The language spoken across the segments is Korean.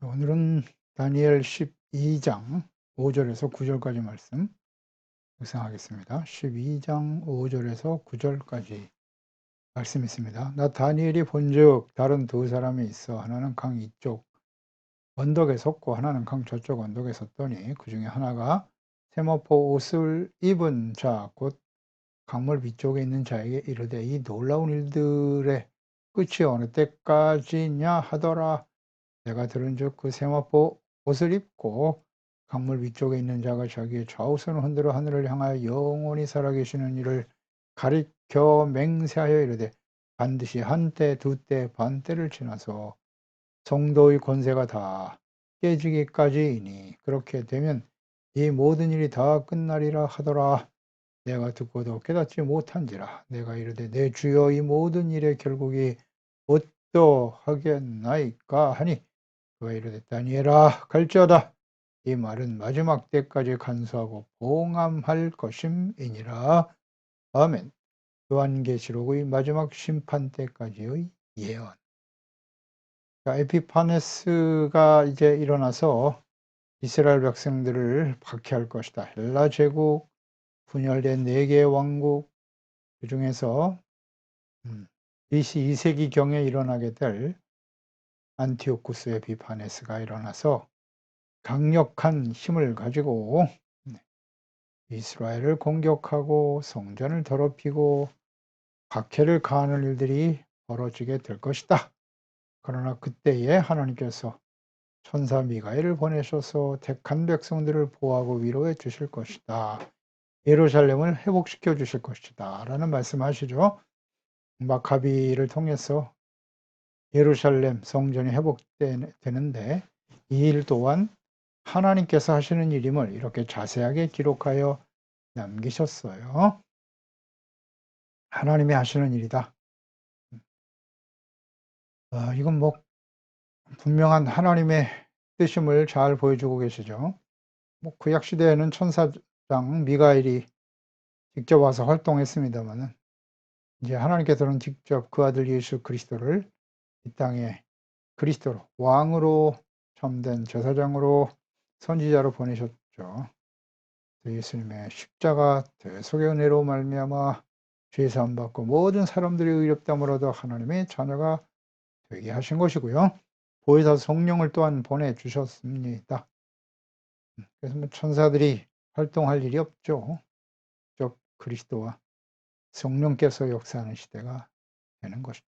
오늘은 다니엘 12장 5절에서 9절까지 말씀 묵상하겠습니다. 12장 5절에서 9절까지 말씀 있습니다. 나 다니엘이 본즉 다른 두 사람이 있어 하나는 강 이쪽 언덕에 섰고 하나는 강 저쪽 언덕에 섰더니 그 중에 하나가 세마포 옷을 입은 자 곧 강물 위쪽에 있는 자에게 이르되 이 놀라운 일들의 끝이 어느 때까지냐 하더라. 내가 들은즉 그 세마포 옷을 입고 강물 위쪽에 있는 자가 자기의 좌우손을 흔들어 하늘을 향하여 영원히 살아계시는 이를 가리켜 맹세하여 이르되 반드시 한때 두때 반때를 지나서 성도의 권세가 다 깨지기까지이니 그렇게 되면 이 모든 일이 다 끝나리라 하더라. 내가 듣고도 깨닫지 못한지라. 내가 이르되 내 주여 이 모든 일의 결국이 어떠하겠나이까 하니 그가 이르되 다니엘아 갈지어다. 이 말은 마지막 때까지 간수하고 봉함할 것임이니라. 아멘. 요한계시록의 마지막 심판 때까지의 예언. 에피파네스가 이제 일어나서 이스라엘 백성들을 박해할 것이다. 헬라 제국, 분열된 4개의 왕국, 그 중에서 BC 2세기경에 일어나게 될 안티오쿠스 에피파네스가 일어나서 강력한 힘을 가지고 이스라엘을 공격하고 성전을 더럽히고 박해를 가하는 일들이 벌어지게 될 것이다. 그러나 그때에 하나님께서 천사 미가엘을 보내셔서 택한 백성들을 보호하고 위로해 주실 것이다. 예루살렘을 회복시켜 주실 것이다. 라는 말씀하시죠. 마카비를 통해서 예루살렘 성전이 회복되는데 이 일 또한 하나님께서 하시는 일임을 이렇게 자세하게 기록하여 남기셨어요. 하나님이 하시는 일이다. 이건 뭐 분명한 하나님의 뜻임을 잘 보여주고 계시죠. 뭐 구약 시대에는 천사장 미가엘이 직접 와서 활동했습니다만은 이제 하나님께서는 직접 그 아들 예수 그리스도를 이 땅에 그리스도로 왕으로 참된 제사장으로 선지자로 보내셨죠. 예수님의 십자가 대속의 은혜로 말미암아 죄 사함 받고 모든 사람들이 의롭다므로도 하나님의 자녀가 되게 하신 것이고요. 보혜사 성령을 또한 보내주셨습니다. 그래서 뭐 천사들이 활동할 일이 없죠. 즉 그리스도와 성령께서 역사하는 시대가 되는 것이죠.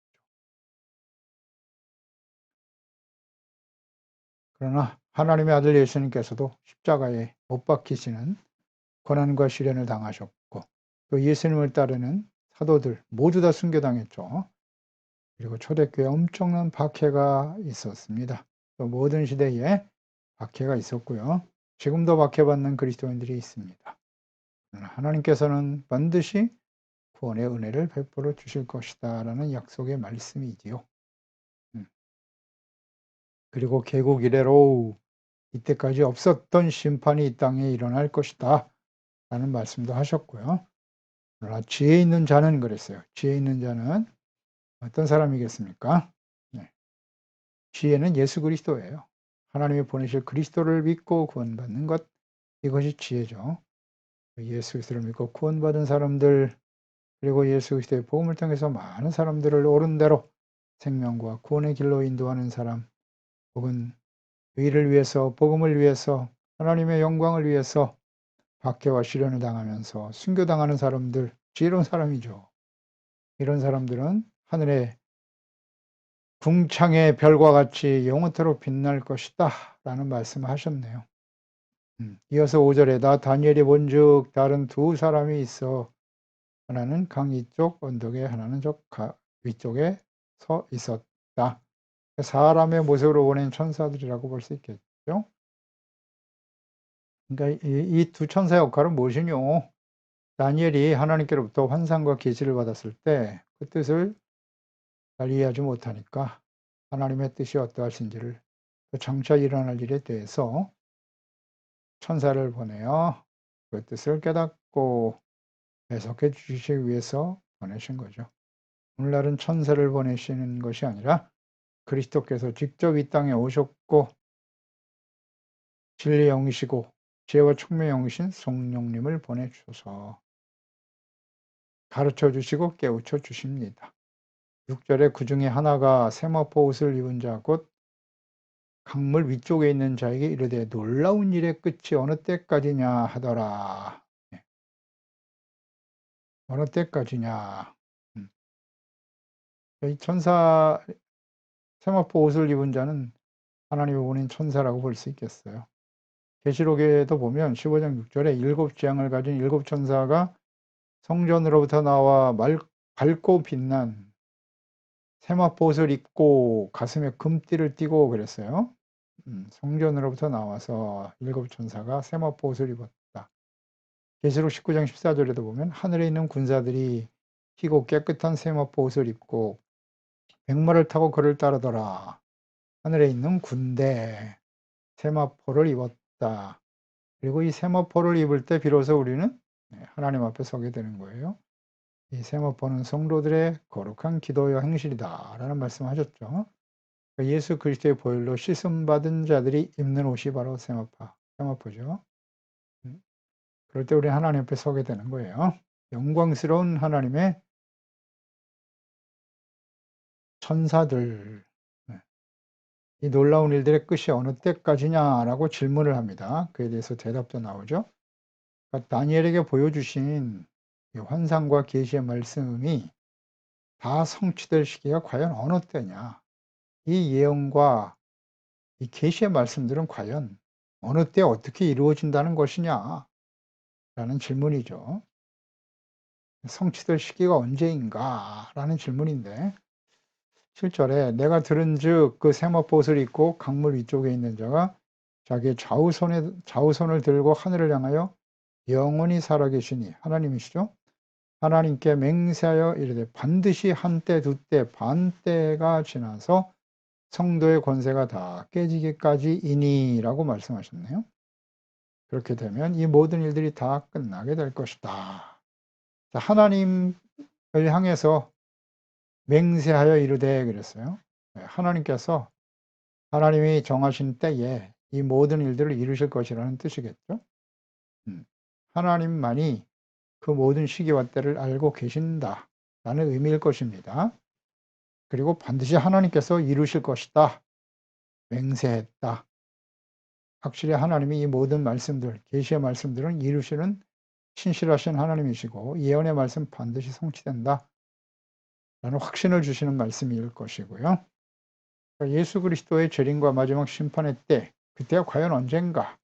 그러나 하나님의 아들 예수님께서도 십자가에 못 박히시는 고난과 시련을 당하셨고 또 예수님을 따르는 사도들 모두 다 순교당했죠. 그리고 초대교회에 엄청난 박해가 있었습니다. 또 모든 시대에 박해가 있었고요. 지금도 박해받는 그리스도인들이 있습니다. 하나님께서는 반드시 구원의 은혜를 베풀어 주실 것이다 라는 약속의 말씀이지요. 그리고 개국 이래로 이때까지 없었던 심판이 이 땅에 일어날 것이다 라는 말씀도 하셨고요. 그러나 지혜 있는 자는 그랬어요. 지혜 있는 자는 어떤 사람이겠습니까? 네. 지혜는 예수 그리스도예요. 하나님이 보내실 그리스도를 믿고 구원받는 것, 이것이 지혜죠. 예수 그리스도를 믿고 구원받은 사람들, 그리고 예수 그리스도의 복음을 통해서 많은 사람들을 옳은 대로 생명과 구원의 길로 인도하는 사람, 혹은 의를 위해서, 복음을 위해서, 하나님의 영광을 위해서 박해와 시련을 당하면서 순교당하는 사람들, 지혜로운 사람이죠. 이런 사람들은 하늘의 궁창의 별과 같이 영원토록 빛날 것이다 라는 말씀을 하셨네요. 이어서 5절에 나 다니엘이 본즉 다른 두 사람이 있어 하나는 강 이쪽 언덕에 하나는 저 위쪽에 서 있었다. 사람의 모습으로 보낸 천사들이라고 볼 수 있겠죠. 그러니까 이 두 천사의 역할은 무엇이뇨? 다니엘이 하나님께로부터 환상과 계시를 받았을 때 그 뜻을 잘 이해하지 못하니까 하나님의 뜻이 어떠하신지를 장차 일어날 일에 대해서 천사를 보내어 그 뜻을 깨닫고 해석해 주시기 위해서 보내신 거죠. 오늘날은 천사를 보내시는 것이 아니라 그리스도께서 직접 이 땅에 오셨고 진리의 영이시고 지혜와 총명의 영이신 성령님을 보내주셔서 가르쳐 주시고 깨우쳐 주십니다. 6절에 그 중에 하나가 세마포 옷을 입은 자 곧 강물 위쪽에 있는 자에게 이르되 놀라운 일의 끝이 어느 때까지냐 하더라. 네. 어느 때까지냐. 이 천사 세마포 옷을 입은 자는 하나님의 보낸 천사라고 볼 수 있겠어요. 계시록에도 보면 15장 6절에 7 재앙을 가진 7 천사가 성전으로부터 나와 밝고 빛난 세마포 옷을 입고 가슴에 금띠를 띠고 그랬어요. 성전으로부터 나와서 7 천사가 세마포 옷을 입었다. 계시록 19장 14절에도 보면 하늘에 있는 군사들이 희고 깨끗한 세마포 옷을 입고 백마를 타고 그를 따르더라. 하늘에 있는 군대 세마포를 입었다. 그리고 이 세마포를 입을 때 비로소 우리는 하나님 앞에 서게 되는 거예요. 이 세마포는 성도들의 거룩한 기도와 행실이다 라는 말씀하셨죠. 예수 그리스도의 보혈로 씻음 받은 자들이 입는 옷이 바로 세마포죠. 그럴 때 우리 하나님 앞에 서게 되는 거예요. 영광스러운 하나님의 천사들, 이 놀라운 일들의 끝이 어느 때까지냐라고 질문을 합니다. 그에 대해서 대답도 나오죠. 그러니까 다니엘에게 보여주신 이 환상과 계시의 말씀이 다 성취될 시기가 과연 어느 때냐. 이 예언과 이 계시의 말씀들은 과연 어느 때 어떻게 이루어진다는 것이냐 라는 질문이죠. 성취될 시기가 언제인가 라는 질문인데 7절에 내가 들은즉 그 세마포 옷을 입고 강물 위쪽에 있는 자가 자기의 좌우손을 들고 하늘을 향하여 영원히 살아계시니 하나님이시죠. 하나님께 맹세하여 이르되 반드시 한때 두때 반때가 지나서 성도의 권세가 다 깨지기까지이니라고 말씀하셨네요. 그렇게 되면 이 모든 일들이 다 끝나게 될 것이다. 하나님을 향해서 맹세하여 이르되 그랬어요. 하나님께서 하나님이 정하신 때에 이 모든 일들을 이루실 것이라는 뜻이겠죠. 하나님만이 그 모든 시기와 때를 알고 계신다라는 의미일 것입니다. 그리고 반드시 하나님께서 이루실 것이다. 맹세했다. 확실히 하나님이 이 모든 말씀들, 계시의 말씀들은 이루시는 신실하신 하나님이시고 예언의 말씀 반드시 성취된다. 라는 확신을 주시는 말씀일 것이고요. 예수 그리스도의 재림과 마지막 심판의 때, 그때가 과연 언젠가?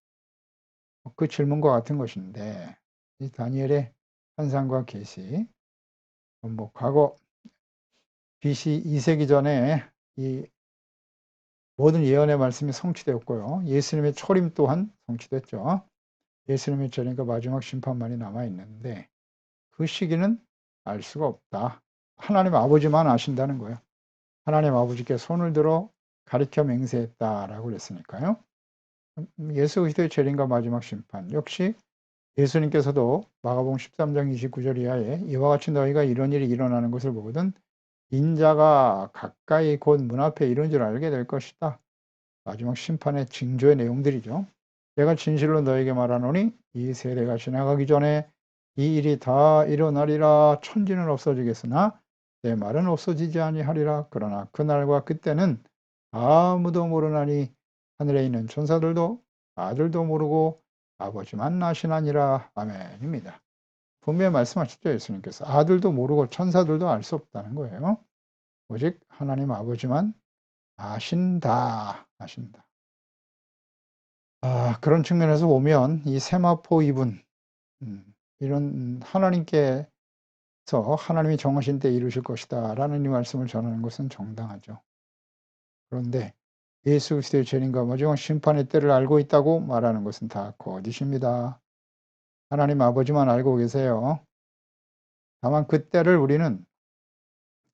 그 질문과 같은 것인데 이 다니엘의 환상과 계시, 과거 BC 2세기 전에 이 모든 예언의 말씀이 성취되었고요. 예수님의 초림 또한 성취됐죠. 예수님의 재림과 마지막 심판만이 남아있는데 그 시기는 알 수가 없다. 하나님 아버지만 아신다는 거예요. 하나님 아버지께 손을 들어 가리켜 맹세했다라고 그랬으니까요. 예수 그리스도의 재림과 마지막 심판 역시 예수님께서도 마가복음 13장 29절 이하에 이와 같이 너희가 이런 일이 일어나는 것을 보거든 인자가 가까이 곧 문 앞에 이른 줄 알게 될 것이다. 마지막 심판의 징조의 내용들이죠. 내가 진실로 너에게 말하노니 이 세대가 지나가기 전에 이 일이 다 일어나리라. 천지는 없어지겠으나 내 말은 없어지지 아니하리라. 그러나 그날과 그때는 아무도 모르나니 하늘에 있는 천사들도 아들도 모르고 아버지만 아시나니라. 아멘입니다. 분명히 말씀하셨죠. 예수님께서 아들도 모르고 천사들도 알 수 없다는 거예요. 오직 하나님 아버지만 아신다. 그런 측면에서 보면 이 세마포 입은 이런 하나님께서 하나님이 정하신 때 이루실 것이다 라는 이 말씀을 전하는 것은 정당하죠. 그런데 예수 그리스도의 재림과 마지막 심판의 때를 알고 있다고 말하는 것은 다 거짓입니다. 하나님 아버지만 알고 계세요. 다만 그 때를 우리는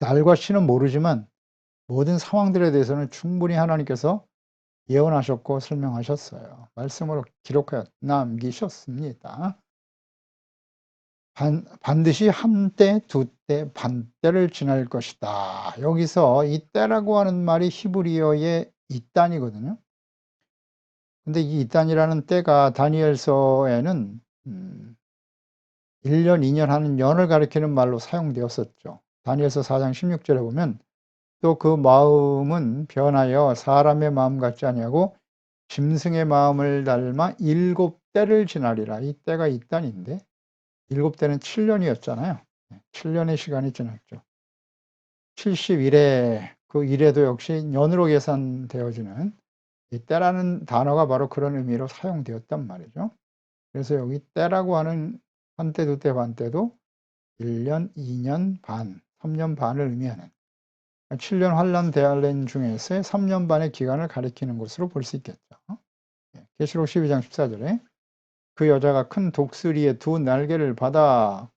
날과 시는 모르지만 모든 상황들에 대해서는 충분히 하나님께서 예언하셨고 설명하셨어요. 말씀으로 기록하여 남기셨습니다. 반드시 한때, 두때, 반때를 지날 것이다. 여기서 이 때라고 하는 말이 히브리어의 이단이거든요. 근데 이 이단이라는 때가 다니엘서에는 1년, 2년 하는 년을 가리키는 말로 사용되었었죠. 다니엘서 4장 16절에 보면 또 그 마음은 변하여 사람의 마음 같지 아니하고 짐승의 마음을 닮아 7때를 지나리라. 이 때가 이단인데 7때는 7년이었잖아요. 7년의 시간이 지났죠. 70일에 그 일에도 역시 년으로 계산되어지는 이 때라는 단어가 바로 그런 의미로 사용되었단 말이죠. 그래서 여기 때라고 하는 한때, 두때, 반때도 1년, 2년 반, 3년 반을 의미하는 7년 환란 대환란 중에서의 3년 반의 기간을 가리키는 것으로 볼 수 있겠죠. 계시록 12장 14절에 그 여자가 큰 독수리의 2날개를 받아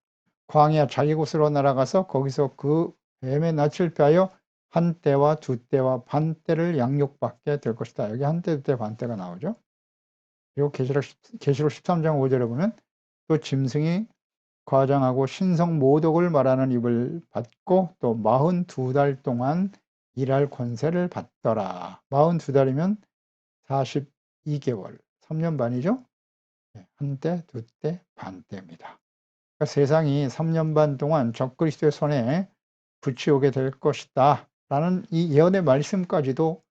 광야 자기 곳으로 날아가서 거기서 그 뱀의 낯을 피하여 한 때와 두 때와 반 때를 양육받게 될 것이다. 여기 한 때, 두 때, 반 때가 나오죠. 그리고 계시록 13장 5절에 보면 또 짐승이 과장하고 신성 모독을 말하는 입을 받고 또 42달 동안 일할 권세를 받더라. 42달이면 42개월, 3년 반이죠. 한 때, 두 때, 반 때입니다. 그러니까 세상이 3년 반 동안 적그리스도의 손에 붙이오게 될 것이다 라는 이 예언의 말씀까지도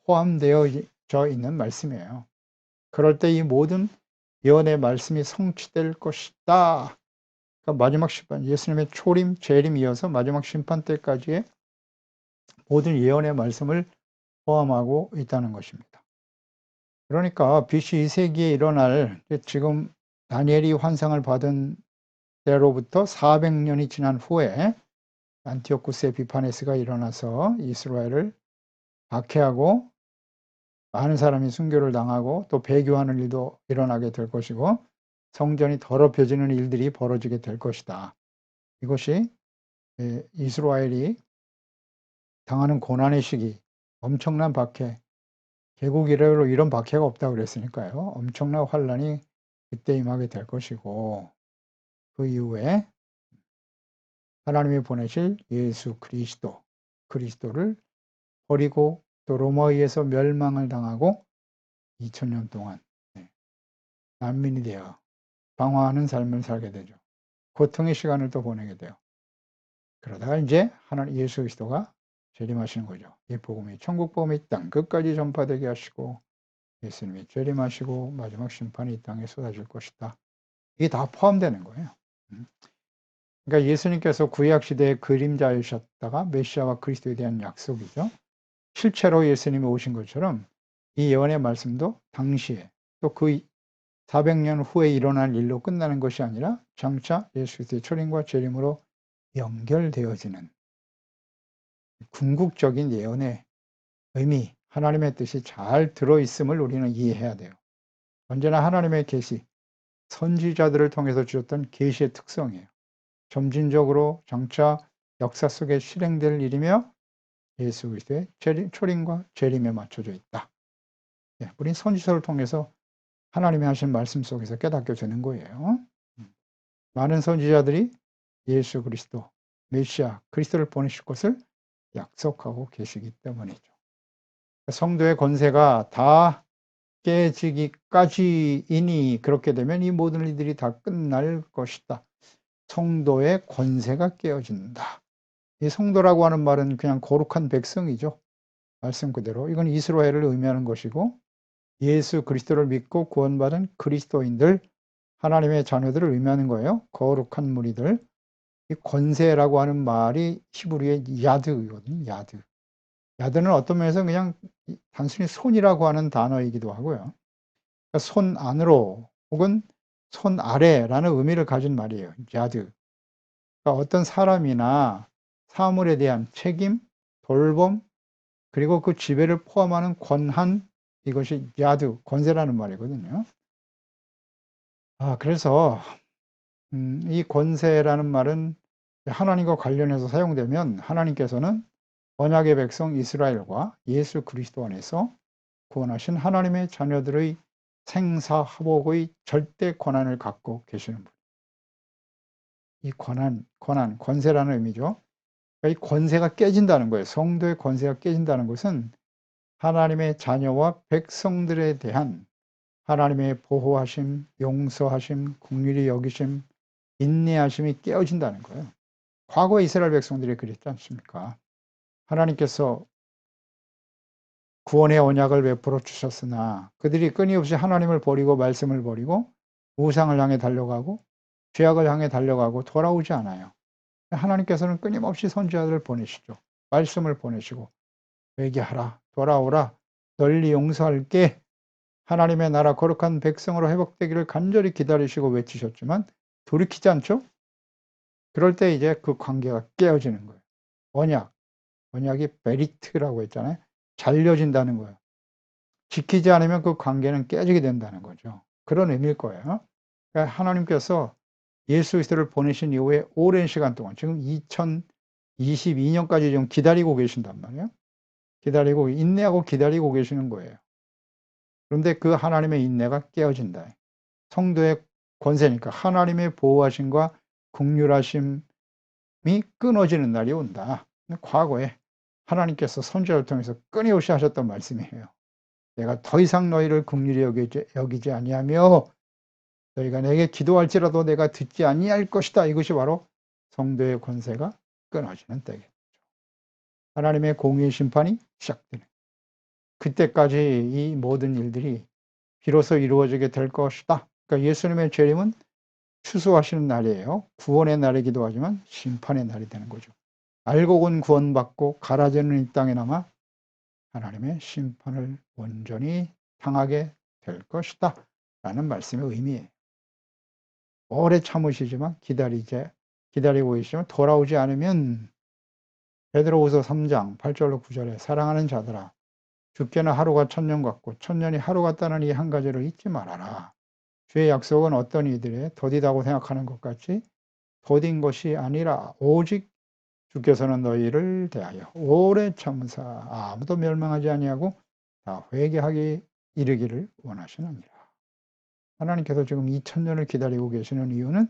포함되어져 있는 말씀이에요. 그럴 때 이 모든 예언의 말씀이 성취될 것이다. 그러니까 마지막 심판, 예수님의 초림, 재림 이어서 마지막 심판 때까지의 모든 예언의 말씀을 포함하고 있다는 것입니다. 그러니까 BC 2세기에 일어날 지금 다니엘이 환상을 받은 때로부터 400년이 지난 후에 안티오쿠스 에피파네스가 일어나서 이스라엘을 박해하고 많은 사람이 순교를 당하고 또 배교하는 일도 일어나게 될 것이고 성전이 더럽혀지는 일들이 벌어지게 될 것이다. 이것이 이스라엘이 당하는 고난의 시기, 엄청난 박해, 개국 이래로 이런 박해가 없다고 그랬으니까요. 엄청난 환란이 그때 임하게 될 것이고 그 이후에 하나님이 보내실 예수 그리스도를 버리고 또 로마에 의해서 멸망을 당하고 2000년 동안 난민이 되어 방황하는 삶을 살게 되죠. 고통의 시간을 또 보내게 돼요. 그러다가 이제 하나님 예수 그리스도가 재림하시는 거죠. 이 복음이 천국 복음이 땅 끝까지 전파되게 하시고 예수님이 재림하시고 마지막 심판이 이 땅에 쏟아질 것이다. 이게 다 포함되는 거예요. 그러니까 예수님께서 구약 시대의 그림자이셨다가 메시아와 그리스도에 대한 약속이죠. 실체로 예수님이 오신 것처럼 이 예언의 말씀도 당시에 또 그 400년 후에 일어날 일로 끝나는 것이 아니라 장차 예수 그리스도의 초림과 재림으로 연결되어지는 궁극적인 예언의 의미, 하나님의 뜻이 잘 들어있음을 우리는 이해해야 돼요. 언제나 하나님의 계시, 선지자들을 통해서 주셨던 계시의 특성이에요. 점진적으로 장차 역사 속에 실행될 일이며 예수 그리스도의 초림과 재림에 맞춰져 있다. 우린 선지서를 통해서 하나님이 하신 말씀 속에서 깨닫게 되는 거예요. 많은 선지자들이 예수 그리스도, 메시아, 그리스도를 보내실 것을 약속하고 계시기 때문이죠. 성도의 권세가 다 깨지기까지이니 그렇게 되면 이 모든 일들이 다 끝날 것이다. 성도의 권세가 깨어진다. 이 성도라고 하는 말은 그냥 거룩한 백성이죠. 말씀 그대로. 이건 이스라엘을 의미하는 것이고 예수 그리스도를 믿고 구원받은 그리스도인들, 하나님의 자녀들을 의미하는 거예요. 거룩한 무리들. 이 권세라고 하는 말이 히브리의 야드거든요. 야드. 야드는 어떤 면에서 그냥 단순히 손이라고 하는 단어이기도 하고요. 그러니까 손 안으로 혹은 손 아래라는 의미를 가진 말이에요. 야드. 그러니까 어떤 사람이나 사물에 대한 책임, 돌봄, 그리고 그 지배를 포함하는 권한, 이것이 야드, 권세라는 말이거든요. 그래서 이 권세라는 말은 하나님과 관련해서 사용되면 하나님께서는 언약의 백성 이스라엘과 예수 그리스도 안에서 구원하신 하나님의 자녀들의 생사화복의 절대 권한을 갖고 계시는 분. 이 권세라는 의미죠. 그러니까 이 권세가 깨진다는 거예요. 성도의 권세가 깨진다는 것은 하나님의 자녀와 백성들에 대한 하나님의 보호하심, 용서하심, 긍휼히 여기심, 인내하심이 깨어진다는 거예요. 과거 이스라엘 백성들이 그랬지 않습니까? 하나님께서 구원의 언약을 베풀어 주셨으나 그들이 끊임없이 하나님을 버리고 말씀을 버리고 우상을 향해 달려가고 죄악을 향해 달려가고 돌아오지 않아요. 하나님께서는 끊임없이 선지자들을 보내시죠. 말씀을 보내시고 회개하라, 돌아오라, 널리 용서할게, 하나님의 나라 거룩한 백성으로 회복되기를 간절히 기다리시고 외치셨지만 돌이키지 않죠? 그럴 때 이제 그 관계가 깨어지는 거예요. 언약이 베리트라고 했잖아요. 잘려진다는 거예요. 지키지 않으면 그 관계는 깨지게 된다는 거죠. 그런 의미일 거예요. 그러니까 하나님께서 예수 그리스도를 보내신 이후에 오랜 시간 동안 지금 2022년까지 좀 기다리고 계신단 말이에요. 기다리고 인내하고 기다리고 계시는 거예요. 그런데 그 하나님의 인내가 깨어진다. 성도의 권세니까 하나님의 보호하심과 긍휼하심이 끊어지는 날이 온다. 과거에 하나님께서 선지자를 통해서 끊임없이 하셨던 말씀이에요. 내가 더 이상 너희를 긍휼히 여기지 아니하며 너희가 내게 기도할지라도 내가 듣지 아니할 것이다. 이것이 바로 성도의 권세가 끊어지는 때겠죠. 하나님의 공의의 심판이 시작되는, 그때까지 이 모든 일들이 비로소 이루어지게 될 것이다. 그러니까 예수님의 재림은 추수하시는 날이에요. 구원의 날이기도 하지만 심판의 날이 되는 거죠. 알곡은 구원받고 가라지는 이 땅에 남아 하나님의 심판을 온전히 당하게 될 것이다 라는 말씀의 의미예요. 오래 참으시지만 기다리고 계시지만 돌아오지 않으면 베드로후서 3장 8절로 9절에 사랑하는 자들아 죽게는 하루가 천년 같고 천년이 하루 같다는 이 한 가지를 잊지 말아라. 주의 약속은 어떤 이들의 더디다고 생각하는 것 같이 더딘 것이 아니라 오직 주께서는 너희를 대하여 오래 참으사 아무도 멸망하지 아니하고 다 회개하기 이르기를 원하시느니라. 하나님께서 지금 2000년을 기다리고 계시는 이유는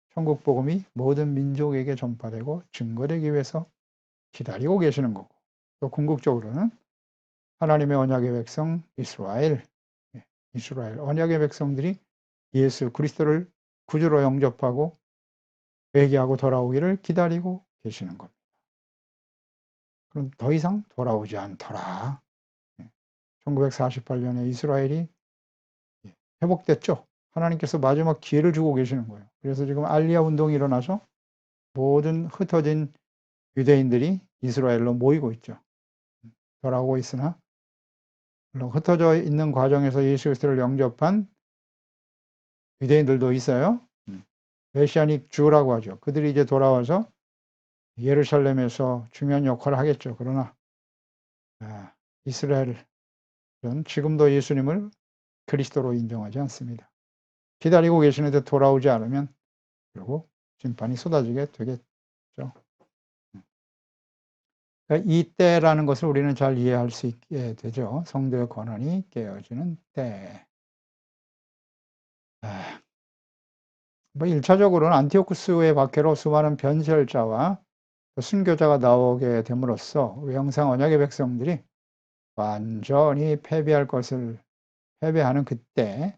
천국 복음이 모든 민족에게 전파되고 증거되기 위해서 기다리고 계시는 거고, 또 궁극적으로는 하나님의 언약의 백성 이스라엘 언약의 백성들이 예수 그리스도를 구주로 영접하고 회개하고 돌아오기를 기다리고 계시는 겁니다. 그럼 더 이상 돌아오지 않더라. 1948년에 이스라엘이 회복됐죠. 하나님께서 마지막 기회를 주고 계시는 거예요. 그래서 지금 알리아 운동이 일어나서 모든 흩어진 유대인들이 이스라엘로 모이고 있죠. 돌아오고 있으나 물론 흩어져 있는 과정에서 예수 그리스도를 영접한 유대인들도 있어요. 메시아닉 주라고 하죠. 그들이 이제 돌아와서 예루살렘에서 중요한 역할을 하겠죠. 그러나 이스라엘은 지금도 예수님을 그리스도로 인정하지 않습니다. 기다리고 계시는데 돌아오지 않으면 결국 심판이 쏟아지게 되겠죠. 그러니까 이 때라는 것을 우리는 잘 이해할 수 있게 되죠. 성도의 권한이 깨어지는 때. 뭐 1차적으로는 안티오쿠스의 박해로 수많은 변절자와 순교자가 나오게 됨으로써 외형상 언약의 백성들이 완전히 패배하는 그때,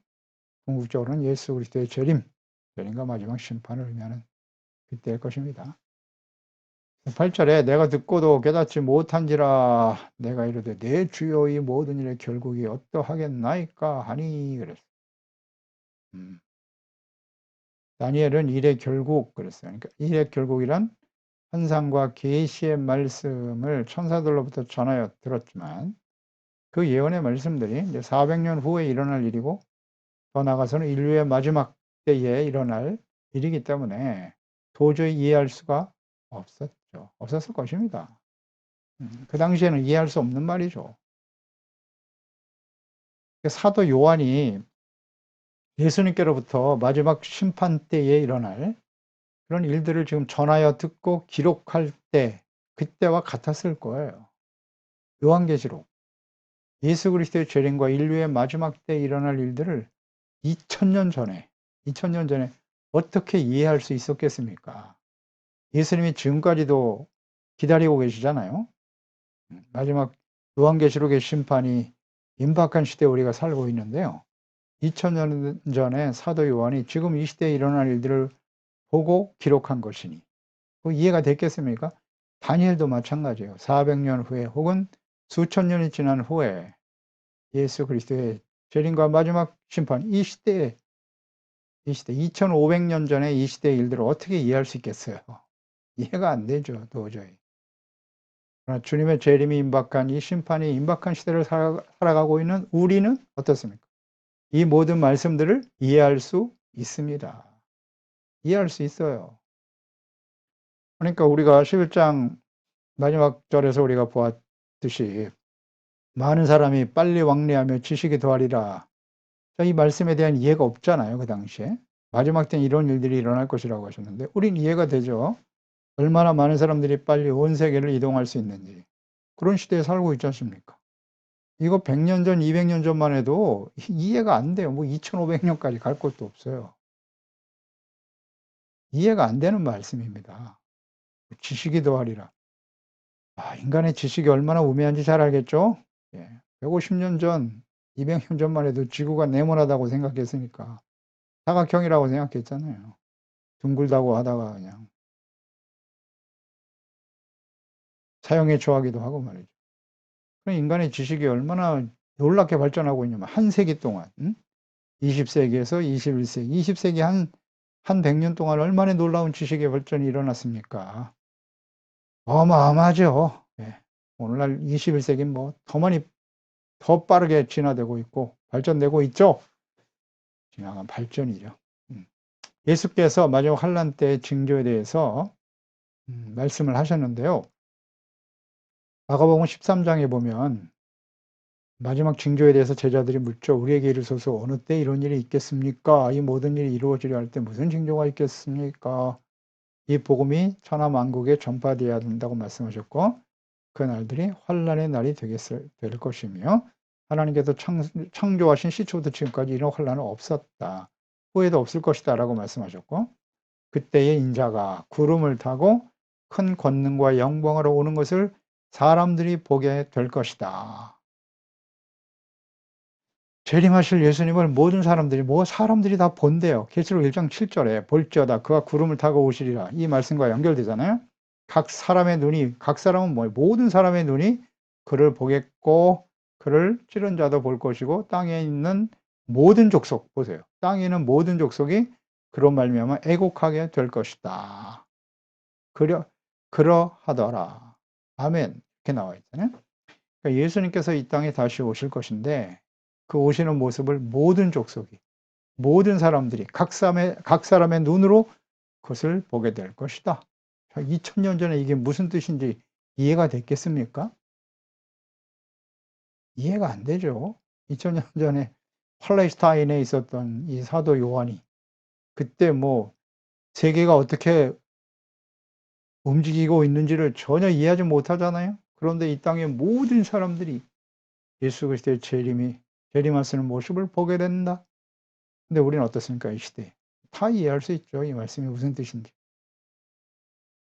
궁극적으로는 예수 그리스도의 재림과 마지막 심판을 의미하는 그때일 것입니다. 8절에 내가 듣고도 깨닫지 못한지라 내가 이르되 내 주여 이 모든 일의 결국이 어떠하겠나이까 하니 그랬어요. 다니엘은 일의 결국 그랬어요. 그러니까 일의 결국이란 환상과 계시의 말씀을 천사들로부터 전하여 들었지만 그 예언의 말씀들이 이제 400년 후에 일어날 일이고 더 나아가서는 인류의 마지막 때에 일어날 일이기 때문에 도저히 이해할 수가 없었을 것입니다. 그 당시에는 이해할 수 없는 말이죠. 사도 요한이 예수님께로부터 마지막 심판 때에 일어날 그런 일들을 지금 전하여 듣고 기록할 때 그때와 같았을 거예요. 요한계시록 예수 그리스도의 재림과 인류의 마지막 때에 일어날 일들을 2000년 전에 어떻게 이해할 수 있었겠습니까? 예수님이 지금까지도 기다리고 계시잖아요. 마지막 요한계시록의 심판이 임박한 시대에 우리가 살고 있는데요. 2000년 전에 사도 요한이 지금 이 시대에 일어날 일들을 보고 기록한 것이니 이해가 됐겠습니까? 다니엘도 마찬가지예요. 400년 후에 혹은 수천 년이 지난 후에 예수 그리스도의 재림과 마지막 심판, 이 시대 2500년 전에 이 시대의 일들을 어떻게 이해할 수 있겠어요? 이해가 안 되죠, 도저히. 그러나 주님의 재림이 임박한, 이 심판이 임박한 시대를 살아가고 있는 우리는 어떻습니까? 이 모든 말씀들을 이해할 수 있습니다. 이해할 수 있어요. 그러니까 우리가 11장 마지막 절에서 우리가 보았듯이 많은 사람이 빨리 왕래하며 지식이 더하리라. 이 말씀에 대한 이해가 없잖아요, 그 당시에. 마지막 때는 이런 일들이 일어날 것이라고 하셨는데 우린 이해가 되죠. 얼마나 많은 사람들이 빨리 온 세계를 이동할 수 있는지. 그런 시대에 살고 있지 않습니까? 이거 100년 전, 200년 전만 해도 이해가 안 돼요. 뭐 2500년까지 갈 것도 없어요. 이해가 안 되는 말씀입니다. 지식이 더하리라. 인간의 지식이 얼마나 우매한지 잘 알겠죠? 150년 전, 200년 전만 해도 지구가 네모나다고 생각했으니까 사각형이라고 생각했잖아요. 둥글다고 하다가 그냥 사형에 처하기도 하고 말이죠. 인간의 지식이 얼마나 놀랍게 발전하고 있냐면 한 세기 동안 20세기에서 21세기, 20세기 한 100년 동안 얼마나 놀라운 지식의 발전이 일어났습니까? 어마어마하죠. 오늘날 21세기는 뭐 더 빠르게 진화되고 있고 발전되고 있죠. 지나간 발전이죠. 예수께서 마지막 환란 때의 징조에 대해서 말씀을 하셨는데요. 마가복음 13장에 보면 마지막 징조에 대해서 제자들이 묻죠. 우리에게 이르소서 어느 때 이런 일이 있겠습니까? 이 모든 일이 이루어지려 할 때 무슨 징조가 있겠습니까? 이 복음이 천하 만국에 전파되어야 된다고 말씀하셨고 그 날들이 환란의 날이 될 것이며 하나님께서 창조하신 시초부터 지금까지 이런 환란은 없었다. 후에도 없을 것이다 라고 말씀하셨고 그때의 인자가 구름을 타고 큰 권능과 영광으로 오는 것을 사람들이 보게 될 것이다. 재림하실 예수님을 모든 사람들이 다 본대요. 계시록 1장 7절에 볼지어다 그가 구름을 타고 오시리라. 이 말씀과 연결되잖아요. 각 사람은 뭐예요? 모든 사람의 눈이 그를 보겠고 그를 찌른 자도 볼 것이고 땅에 있는 모든 족속 보세요. 땅에 있는 모든 족속이 그로 말미암아 애곡하게 될 것이다. 그러하더라. 아멘. 이렇게 나와 있잖아요. 그러니까 예수님께서 이 땅에 다시 오실 것인데 그 오시는 모습을 모든 족속이 모든 사람들이 각 사람의 눈으로 그것을 보게 될 것이다. 2000년 전에 이게 무슨 뜻인지 이해가 됐겠습니까? 이해가 안 되죠. 2000년 전에 팔레스타인에 있었던 이 사도 요한이 그때 뭐 세계가 어떻게 움직이고 있는지를 전혀 이해하지 못하잖아요. 그런데 이 땅의 모든 사람들이 예수 그리스도의 재림하시는 모습을 보게 된다. 근데 우리는 어떻습니까? 이 시대에. 다 이해할 수 있죠. 이 말씀이 무슨 뜻인지.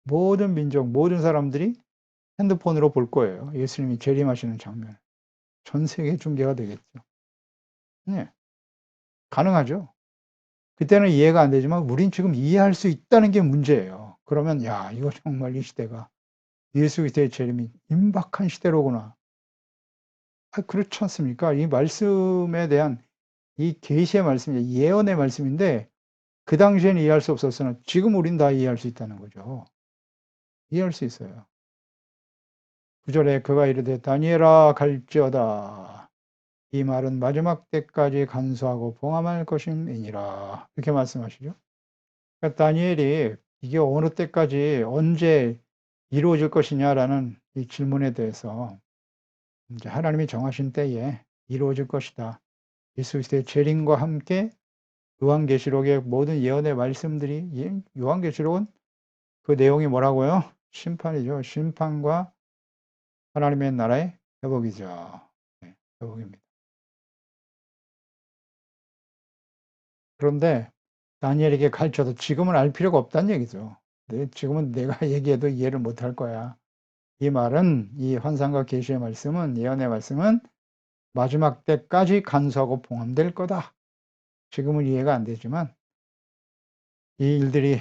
모든 민족, 모든 사람들이 핸드폰으로 볼 거예요. 예수님이 재림하시는 장면. 전 세계 중계가 되겠죠. 네. 가능하죠. 그때는 이해가 안 되지만 우린 지금 이해할 수 있다는 게 문제예요. 그러면 야, 이거 정말 이 시대가 예수 그리스도의 재림이 임박한 시대로구나. 그렇지 않습니까? 이 말씀에 대한 이 계시의 말씀이 예언의 말씀인데 그 당시에는 이해할 수 없었으나 지금 우린 다 이해할 수 있다는 거죠. 이해할 수 있어요. 9절에 그가 이르되 다니엘아 갈지어다. 이 말은 마지막 때까지 간수하고 봉함할 것임이니라. 이렇게 말씀하시죠. 그러니까 다니엘이 이게 어느 때까지 언제 이루어질 것이냐라는 이 질문에 대해서 이제 하나님이 정하신 때에 이루어질 것이다. 예수 그리스도의 재림과 함께 요한계시록의 모든 예언의 말씀들이 요한계시록은 그 내용이 뭐라고요? 심판이죠. 심판과 하나님의 나라의 회복이죠. 네, 회복입니다. 그런데 다니엘에게 가르쳐도 지금은 알 필요가 없다는 얘기죠. 지금은 내가 얘기해도 이해를 못할 거야. 이 말은 이 환상과 계시의 말씀은 예언의 말씀은 마지막 때까지 간수하고 봉함될 거다. 지금은 이해가 안 되지만 이 일들이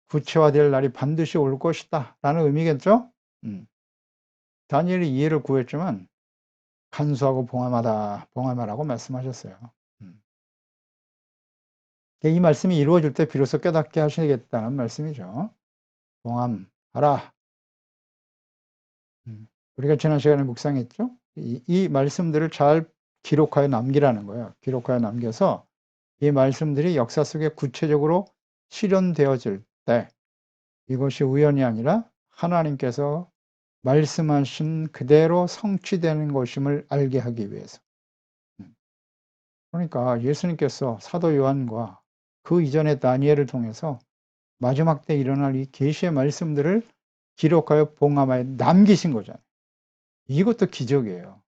구체화될 날이 반드시 올 것이다 라는 의미겠죠? 다니엘이 이해를 구했지만 간수하고 봉함하라고 말씀하셨어요. 이 말씀이 이루어질 때 비로소 깨닫게 하시겠다는 말씀이죠. 봉함하라. 우리가 지난 시간에 묵상했죠? 이 말씀들을 잘 기록하여 남기라는 거예요. 기록하여 남겨서 이 말씀들이 역사 속에 구체적으로 실현되어질 때 이것이 우연이 아니라 하나님께서 말씀하신 그대로 성취되는 것임을 알게 하기 위해서. 그러니까 예수님께서 사도 요한과 그 이전의 다니엘을 통해서 마지막 때 일어날 이 계시의 말씀들을 기록하여 봉함하여 남기신 거잖아요. 이것도 기적이에요.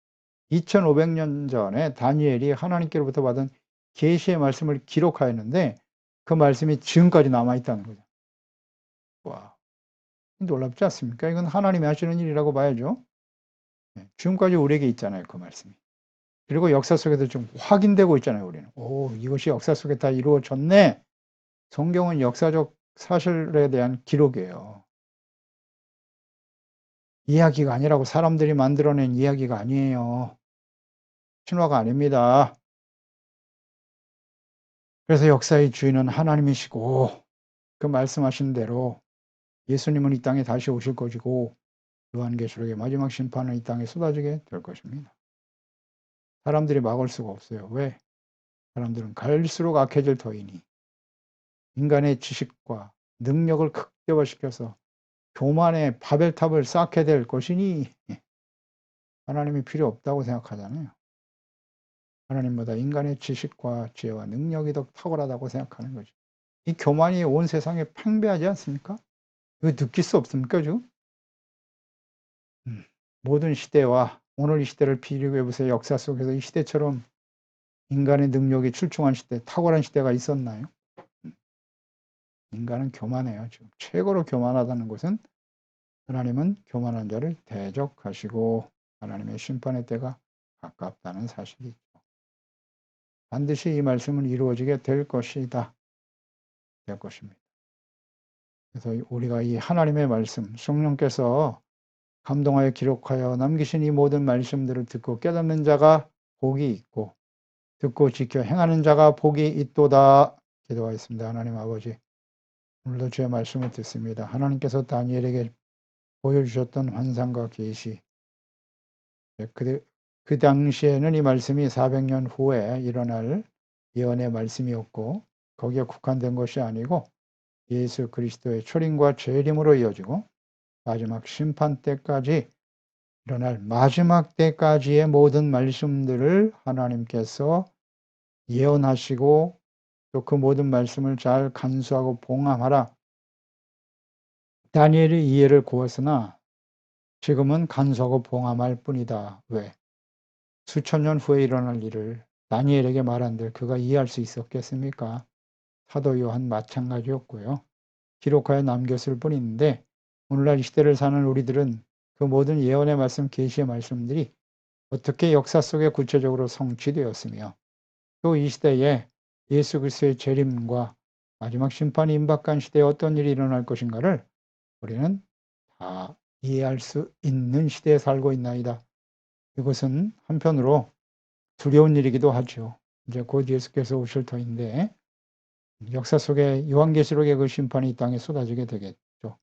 2500년 전에 다니엘이 하나님께로부터 받은 계시의 말씀을 기록하였는데 그 말씀이 지금까지 남아있다는 거죠. 와, 놀랍지 않습니까? 이건 하나님이 하시는 일이라고 봐야죠. 지금까지 우리에게 있잖아요, 그 말씀이. 그리고 역사 속에도 좀 확인되고 있잖아요, 우리는. 오, 이것이 역사 속에 다 이루어졌네. 성경은 역사적 사실에 대한 기록이에요. 이야기가 아니라고, 사람들이 만들어낸 이야기가 아니에요. 신화가 아닙니다. 그래서 역사의 주인은 하나님이시고 그 말씀하신 대로 예수님은 이 땅에 다시 오실 것이고 요한계시록의 마지막 심판은 이 땅에 쏟아지게 될 것입니다. 사람들이 막을 수가 없어요. 왜? 사람들은 갈수록 악해질 터이니 인간의 지식과 능력을 극대화시켜서 교만의 바벨탑을 쌓게 될 것이니 하나님이 필요 없다고 생각하잖아요. 하나님보다 인간의 지식과 지혜와 능력이 더 탁월하다고 생각하는 거죠. 이 교만이 온 세상에 팽배하지 않습니까? 이거 느낄 수 없습니까, 지금? 모든 시대와 오늘 이 시대를 비교해 보세요. 역사 속에서 이 시대처럼 인간의 능력이 출중한 시대, 탁월한 시대가 있었나요? 인간은 교만해요. 지금 최고로 교만하다는 것은 하나님은 교만한 자를 대적하시고 하나님의 심판의 때가 가깝다는 사실이죠. 반드시 이 말씀은 이루어지게 될 것이다. 될 것입니다. 그래서 우리가 이 하나님의 말씀, 성령께서 감동하여 기록하여 남기신 이 모든 말씀들을 듣고 깨닫는 자가 복이 있고 듣고 지켜 행하는 자가 복이 있도다. 기도하였습니다. 하나님 아버지, 오늘도 주의 말씀을 듣습니다. 하나님께서 다니엘에게 보여주셨던 환상과 계시, 그 당시에는 이 말씀이 400년 후에 일어날 예언의 말씀이었고 거기에 국한된 것이 아니고 예수 그리스도의 초림과 재림으로 이어지고 마지막 심판 때까지 일어날 마지막 때까지의 모든 말씀들을 하나님께서 예언하시고 또 그 모든 말씀을 잘 간수하고 봉함하라. 다니엘이 이해를 구했으나 지금은 간수하고 봉함할 뿐이다. 왜? 수천 년 후에 일어날 일을 다니엘에게 말한들 그가 이해할 수 있었겠습니까? 사도 요한 마찬가지였고요. 기록하여 남겼을 뿐인데 오늘날 이 시대를 사는 우리들은 그 모든 예언의 말씀, 계시의 말씀들이 어떻게 역사 속에 구체적으로 성취되었으며 또 이 시대에 예수 그리스도의 재림과 마지막 심판이 임박한 시대에 어떤 일이 일어날 것인가를 우리는 다 이해할 수 있는 시대에 살고 있나이다. 이것은 한편으로 두려운 일이기도 하죠. 이제 곧 예수께서 오실 터인데 역사 속에 요한계시록의 그 심판이 이 땅에 쏟아지게 되겠죠.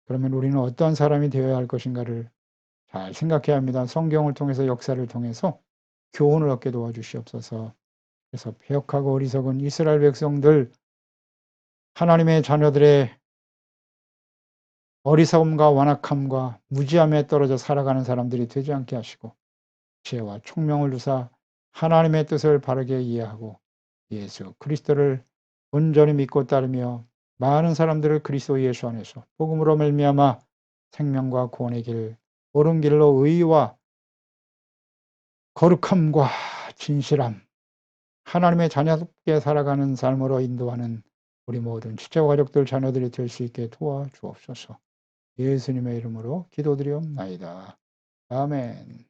그러면 우리는 어떤 사람이 되어야 할 것인가를 잘 생각해야 합니다. 성경을 통해서 역사를 통해서 교훈을 얻게 도와주시옵소서. 그래서 패역하고 어리석은 이스라엘 백성들, 하나님의 자녀들의 어리석음과 완악함과 무지함에 떨어져 살아가는 사람들이 되지 않게 하시고 지혜와 총명을 주사 하나님의 뜻을 바르게 이해하고 예수 그리스도를 온전히 믿고 따르며 많은 사람들을 그리스도 예수 안에서 복음으로 말미암아 생명과 구원의 길, 옳은 길로 의와 거룩함과 진실함, 하나님의 자녀답게 살아가는 삶으로 인도하는 우리 모든 지체와 가족들 자녀들이 될 수 있게 도와주옵소서. 예수님의 이름으로 기도드리옵나이다. 아멘.